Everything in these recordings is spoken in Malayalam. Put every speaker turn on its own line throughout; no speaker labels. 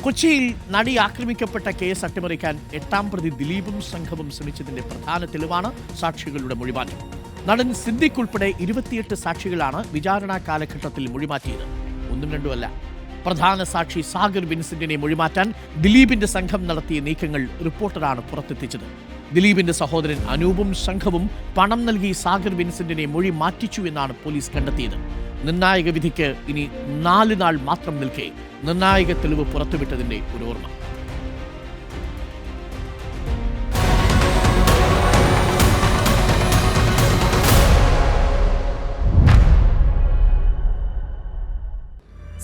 കൊച്ചിയിൽ നടി ആക്രമിക്കപ്പെട്ട കേസ് അട്ടിമറിക്കാൻ 8ാം പ്രതി ദിലീപും സംഘവും ശ്രമിച്ചതിന്റെ പ്രധാന തെളിവാണ് സാക്ഷികളുടെ മൊഴിമാറ്റം. നടൻ സിദ്ദിഖ് ഉൾപ്പെടെ 28 സാക്ഷികളാണ് വിചാരണ കാലഘട്ടത്തിൽ മൊഴിമാറ്റിയത്. ഒന്നും രണ്ടുമല്ല. പ്രധാന സാക്ഷി സാഗർ വിൻസെന്റിനെ മൊഴിമാറ്റാൻ ദിലീപിന്റെ സംഘം നടത്തിയ നീക്കങ്ങൾ റിപ്പോർട്ടറാണ് പുറത്തെത്തിച്ചത്. ദിലീപിന്റെ സഹോദരൻ അനൂപും സംഘവും പണം നൽകി സാഗർ വിൻസെന്റിനെ മൊഴി മാറ്റിച്ചു എന്നാണ് പോലീസ് കണ്ടെത്തിയത്. നിർണായക വിധിക്ക് ഇനി 4 നാൾ മാത്രം നിൽക്കെ നിർണായക തെളിവ് പുറത്തുവിട്ടതിന്റെ ഒരു ഓർമ്മ.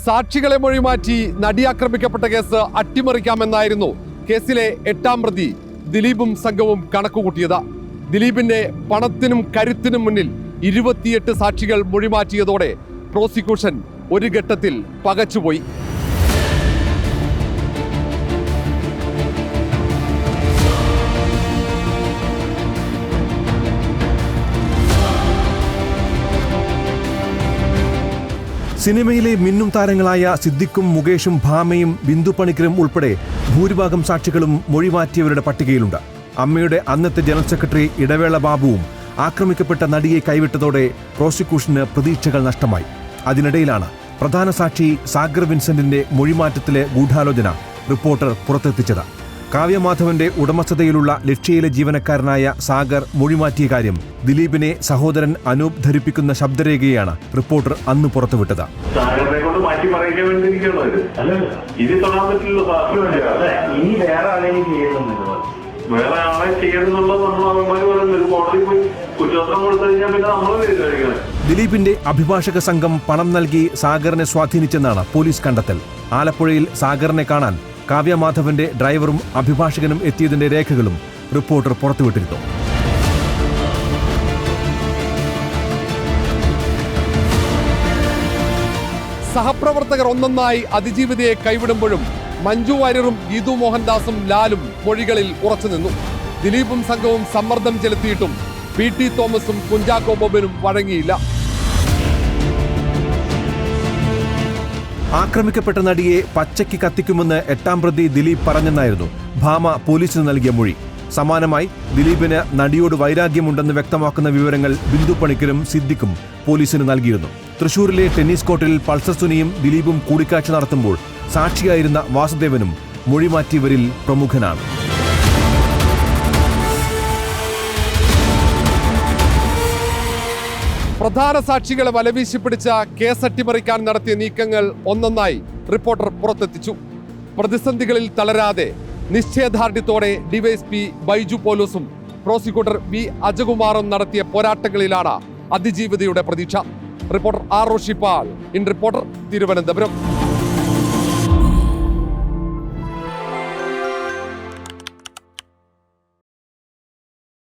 സാക്ഷികളെ മൊഴിമാറ്റി നടിയാക്രമിക്കപ്പെട്ട കേസ് അട്ടിമറിക്കാമെന്നായിരുന്നു കേസിലെ 8ാം പ്രതി ദിലീപും സംഘവും കണക്കുകൂട്ടിയത്. ദിലീപിന്റെ പണത്തിനും കരുത്തിനും മുന്നിൽ 28 സാക്ഷികൾ മൊഴിമാറ്റിയതോടെ പ്രോസിക്യൂഷൻ ഒരു ഘട്ടത്തിൽ പകച്ചുപോയി.
സിനിമയിലെ മിന്നും താരങ്ങളായ സിദ്ദിഖും മുകേഷും ഭാമയും ബിന്ദു പണിക്കരും ഉൾപ്പെടെ ഭൂരിഭാഗം സാക്ഷികളും മൊഴിമാറ്റിയവരുടെ പട്ടികയിലുണ്ട്. അമ്മയുടെ അന്നത്തെ ജനറൽ സെക്രട്ടറി ഇടവേള ബാബുവും ആക്രമിക്കപ്പെട്ട നടിയെ കൈവിട്ടതോടെ പ്രോസിക്യൂഷന് പ്രതീക്ഷകൾ നഷ്ടമായി. അതിനിടയിലാണ് പ്രധാന സാക്ഷി സാഗർ വിൻസെന്റിന്റെ മൊഴിമാറ്റത്തിലെ ഗൂഢാലോചന റിപ്പോർട്ടർ പുറത്തെത്തിച്ചത്. കാവ്യമാധവന്റെ ഉടമസ്ഥതയിലുള്ള ലക്ഷ്യയിലെ ജീവനക്കാരനായ സാഗർ മൊഴിമാറ്റിയ കാര്യം ദിലീപിനെ സഹോദരൻ അനൂപ് ധരിപ്പിക്കുന്ന ശബ്ദരേഖയാണ് റിപ്പോർട്ടർ അന്ന് പുറത്തുവിട്ടത്. ദിലീപിന്റെ അഭിഭാഷക സംഘം പണം നൽകി സാഗറിനെ സ്വാധീനിച്ചെന്നാണ് പോലീസ് കണ്ടെത്തൽ. ആലപ്പുഴയിൽ സാഗറിനെ കാണാൻ കാവ്യമാധവന്റെ ഡ്രൈവറും അഭിഭാഷകനും എത്തിയതിന്റെ രേഖകളും റിപ്പോർട്ടർ പുറത്തുവിട്ടിരുന്നു.
സഹപ്രവർത്തകർ ഒന്നൊന്നായി അതിജീവിതയെ കൈവിടുമ്പോഴും മഞ്ജു വാര്യറും ഗീതു മോഹൻദാസും ലാലും മൊഴികളിൽ ഉറച്ചുനിന്നു. ദിലീപും സംഘവും സമ്മർദ്ദം ചെലുത്തിയിട്ടും PT തോമസും കുഞ്ചാക്കോ ബോബനും വഴങ്ങിയില്ല.
ആക്രമിക്കപ്പെട്ട നടിയെ പച്ചയ്ക്ക് കത്തിക്കുമെന്ന് 8ാം പ്രതി ദിലീപ് പറഞ്ഞെന്നായിരുന്നു ഭാമ പോലീസിന് നൽകിയ മൊഴി. സമാനമായി ദിലീപിന് നടിയോട് വൈരാഗ്യമുണ്ടെന്ന് വ്യക്തമാക്കുന്ന വിവരങ്ങൾ ബിന്ദു പണിക്കരും സിദ്ദിഖും പോലീസിന് നൽകിയിരുന്നു. തൃശൂരിലെ ടെന്നീസ് കോർട്ടിൽ പൾസർ സുനിയും ദിലീപും കൂടിക്കാഴ്ച നടത്തുമ്പോൾ സാക്ഷിയായിരുന്ന വാസുദേവനും മൊഴിമാറ്റിയവരിൽ പ്രമുഖനാണ്.
പ്രധാന സാക്ഷികളെ വലവീശി പിടിച്ച കേസ് അട്ടിമറിക്കാൻ നടത്തിയ നീക്കങ്ങൾ ഒന്നൊന്നായി റിപ്പോർട്ടർ പുറത്തെത്തിച്ചു. പ്രതിസന്ധികളിൽ തളരാതെ നിശ്ചയദാർഢ്യത്തോടെ ഡിവൈഎസ്പി ബൈജു പോലീസും പ്രോസിക്യൂട്ടർ B അജകുമാറും നടത്തിയ പോരാട്ടങ്ങളിലാണ് അതിജീവിതയുടെ പ്രതീക്ഷ. Reporter R Roshipal, in reporter, Thiruvananthapuram.